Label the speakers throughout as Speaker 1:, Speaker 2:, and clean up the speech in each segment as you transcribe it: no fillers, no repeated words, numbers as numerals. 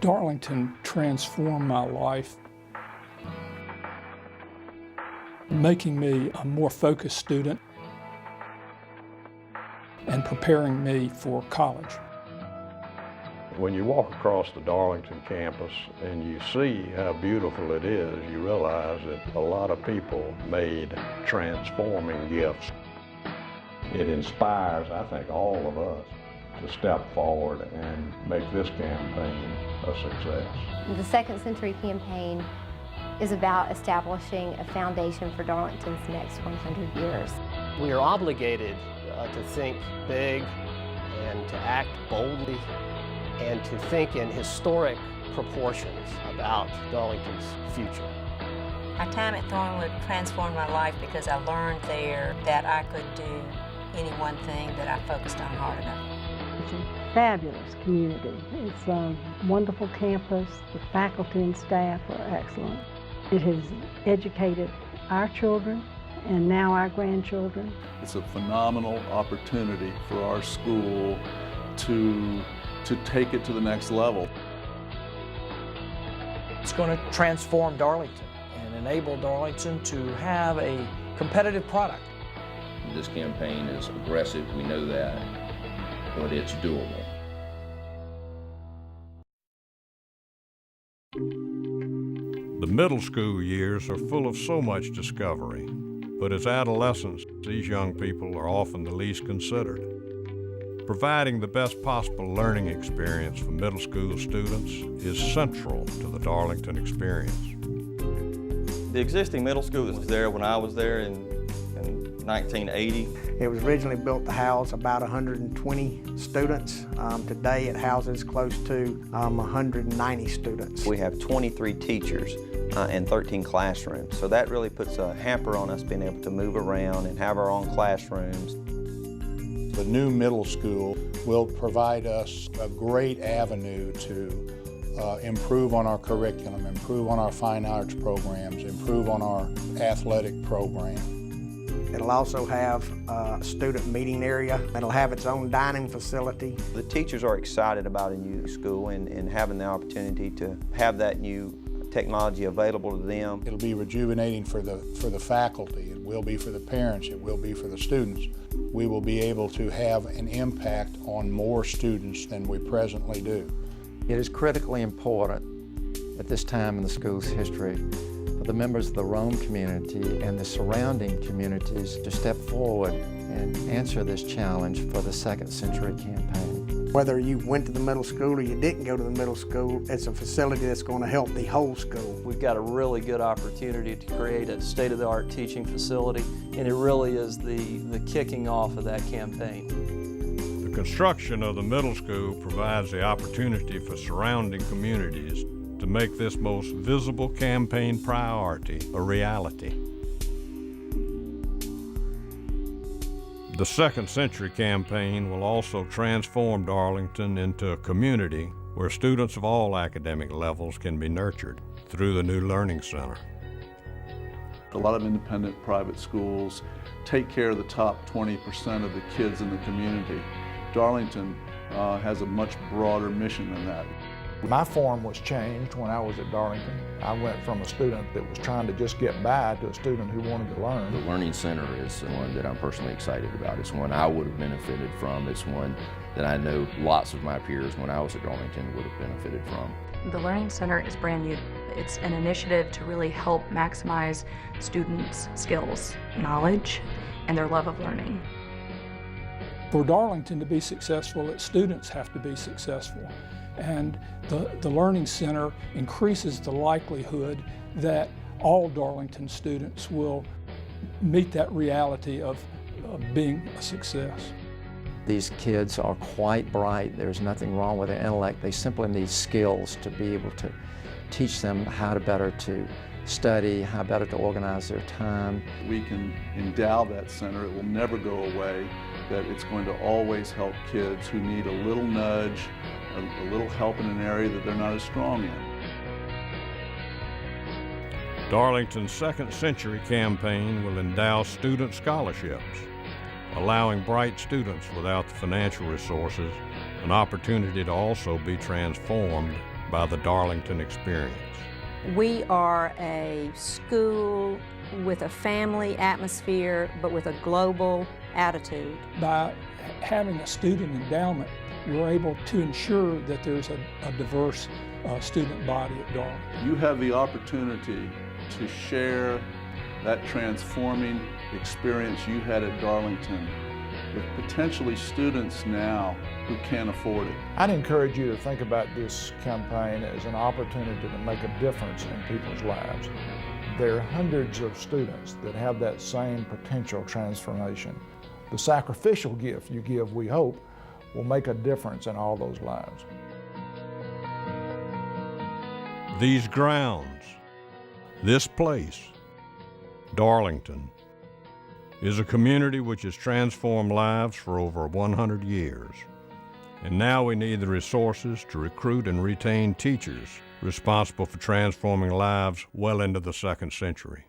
Speaker 1: Darlington transformed my life, making me a more focused student and preparing me for college.
Speaker 2: When you walk across the Darlington campus and you see how beautiful it is, you realize that a lot of people made transforming gifts. It inspires, I think, all of us to step forward and make this campaign a success.
Speaker 3: The Second Century Campaign is about establishing a foundation for Darlington's next 100 years.
Speaker 4: We are obligated to think big and to act boldly and to think in historic proportions about Darlington's future.
Speaker 5: My time at Thornwood transformed my life because I learned there that I could do any one thing that I focused on hard enough.
Speaker 6: It's a fabulous community. It's a wonderful campus. The faculty and staff are excellent. It has educated our children and now our grandchildren.
Speaker 7: It's a phenomenal opportunity for our school to take it to the next level.
Speaker 8: It's going to transform Darlington and enable Darlington to have a competitive product.
Speaker 9: This campaign is aggressive, we know that, but it's doable.
Speaker 2: The middle school years are full of so much discovery, but as adolescents, these young people are often the least considered. Providing the best possible learning experience for middle school students is central to the Darlington experience.
Speaker 10: The existing middle school was there when I was there in 1980.
Speaker 11: It was originally built to house about 120 students. Today it houses close to 190 students.
Speaker 10: We have 23 teachers and 13 classrooms, so that really puts a hamper on us being able to move around and have our own classrooms.
Speaker 12: The new middle school will provide us a great avenue to improve on our curriculum, improve on our fine arts programs, improve on our athletic program.
Speaker 11: It'll also have a student meeting area. It'll have its own dining facility.
Speaker 10: The teachers are excited about a new school and having the opportunity to have that new technology available to them.
Speaker 12: It'll be rejuvenating for the faculty. It will be for the parents. It will be for the students. We will be able to have an impact on more students than we presently do.
Speaker 13: It is critically important at this time in the school's history for the members of the Rome community and the surrounding communities to step forward and answer this challenge for the Second Century Campaign.
Speaker 11: Whether you went to the middle school or you didn't go to the middle school, it's a facility that's going to help the whole school.
Speaker 4: We've got a really good opportunity to create a state-of-the-art teaching facility, and it really is the kicking off of that campaign.
Speaker 2: The construction of the middle school provides the opportunity for surrounding communities to make this most visible campaign priority a reality. The Second Century Campaign will also transform Darlington into a community where students of all academic levels can be nurtured through the new Learning Center.
Speaker 7: A lot of independent private schools take care of the top 20% of the kids in the community. Darlington has a much broader mission than that.
Speaker 8: My form was changed when I was at Darlington. I went from a student that was trying to just get by to a student who wanted to learn.
Speaker 9: The Learning Center is one that I'm personally excited about. It's one I would have benefited from. It's one that I know lots of my peers when I was at Darlington would have benefited from.
Speaker 14: The Learning Center is brand new. It's an initiative to really help maximize students' skills, knowledge, and their love of learning.
Speaker 1: For Darlington to be successful, its students have to be successful. And the Learning Center increases the likelihood that all Darlington students will meet that reality of being a success.
Speaker 13: These kids are quite bright. There's nothing wrong with their intellect. They simply need skills to be able to teach them how to better to study, how better to organize their time.
Speaker 7: We can endow that center. It will never go away. That it's going to always help kids who need a little nudge, a little help in an area that they're not as strong in.
Speaker 2: Darlington's Second Century Campaign will endow student scholarships, allowing bright students without the financial resources an opportunity to also be transformed by the Darlington experience.
Speaker 5: We are a school with a family atmosphere, but with a global attitude.
Speaker 1: By having a student endowment, we're able to ensure that there's a diverse student body at Darlington.
Speaker 7: You have the opportunity to share that transforming experience you had at Darlington with potentially students now who can't afford it.
Speaker 8: I'd encourage you to think about this campaign as an opportunity to make a difference in people's lives. There are hundreds of students that have that same potential transformation. The sacrificial gift you give, we hope, will make a difference in all those lives.
Speaker 2: These grounds, this place, Darlington, is a community which has transformed lives for over 100 years. And now we need the resources to recruit and retain teachers responsible for transforming lives well into the second century.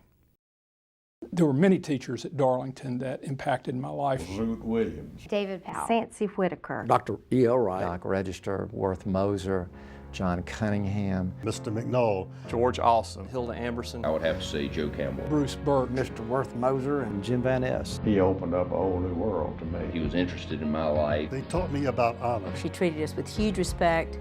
Speaker 1: There were many teachers at Darlington that impacted my life.
Speaker 2: Luke Williams,
Speaker 3: David Powell,
Speaker 15: Sancy Whitaker,
Speaker 16: Dr. E.L. Wright,
Speaker 13: Doc Register, Worth Moser, John Cunningham,
Speaker 16: Mr. McNull,
Speaker 4: George Austin, Hilda Amberson.
Speaker 9: I would have to say Joe Campbell.
Speaker 1: Bruce Burke,
Speaker 11: Mr. Worth Moser, and
Speaker 13: Jim Van Ness.
Speaker 2: he opened up a whole new world to me.
Speaker 9: He was interested in my life.
Speaker 16: They taught me about honor.
Speaker 5: She treated us with huge respect.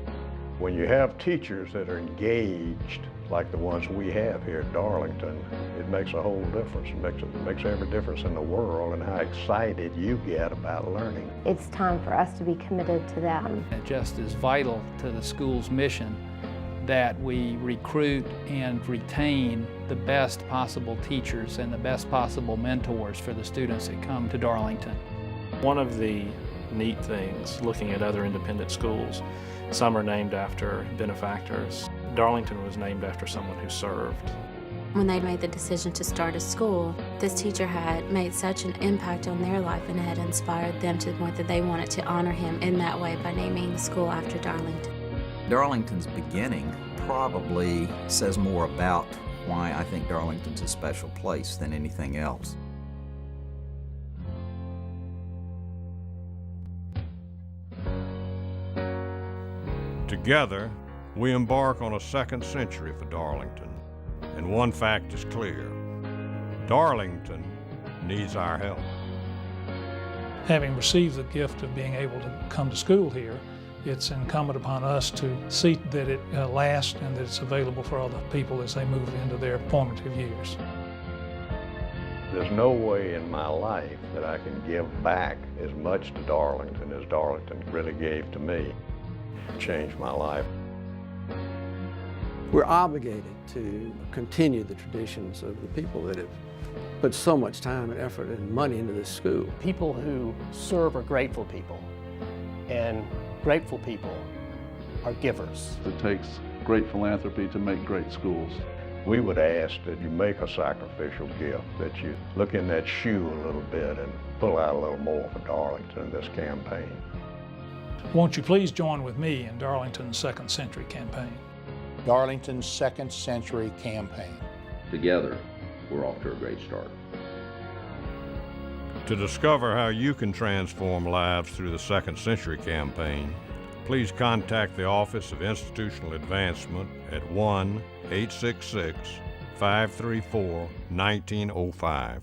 Speaker 2: When you have teachers that are engaged, like the ones we have here at Darlington, it makes a whole difference. It makes every difference in the world and how excited you get about learning.
Speaker 3: It's time for us to be committed to them.
Speaker 17: It just is vital to the school's mission that we recruit and retain the best possible teachers and the best possible mentors for the students that come to Darlington.
Speaker 18: One of the neat things, looking at other independent schools, some are named after benefactors. Darlington was named after someone who served.
Speaker 19: When they made the decision to start a school, this teacher had made such an impact on their life and had inspired them to the point that they wanted to honor him in that way by naming the school after Darlington.
Speaker 20: Darlington's beginning probably says more about why I think Darlington's a special place than anything else.
Speaker 2: Together, we embark on a second century for Darlington, and one fact is clear: Darlington needs our help.
Speaker 21: Having received the gift of being able to come to school here, it's incumbent upon us to see that it lasts and that it's available for other people as they move into their formative years.
Speaker 2: There's no way in my life that I can give back as much to Darlington as Darlington really gave to me. It changed my life.
Speaker 16: We're obligated to continue the traditions of the people that have put so much time and effort and money into this school.
Speaker 4: People who serve are grateful people, and grateful people are givers.
Speaker 7: It takes great philanthropy to make great schools.
Speaker 2: We would ask that you make a sacrificial gift, that you look in that shoe a little bit and pull out a little more for Darlington in this campaign.
Speaker 21: Won't you please join with me in Darlington's Second Century campaign?
Speaker 12: Darlington's Second Century campaign.
Speaker 9: Together, we're off to a great start.
Speaker 2: To discover how you can transform lives through the Second Century campaign, please contact the Office of Institutional Advancement at 1-866-534-1905.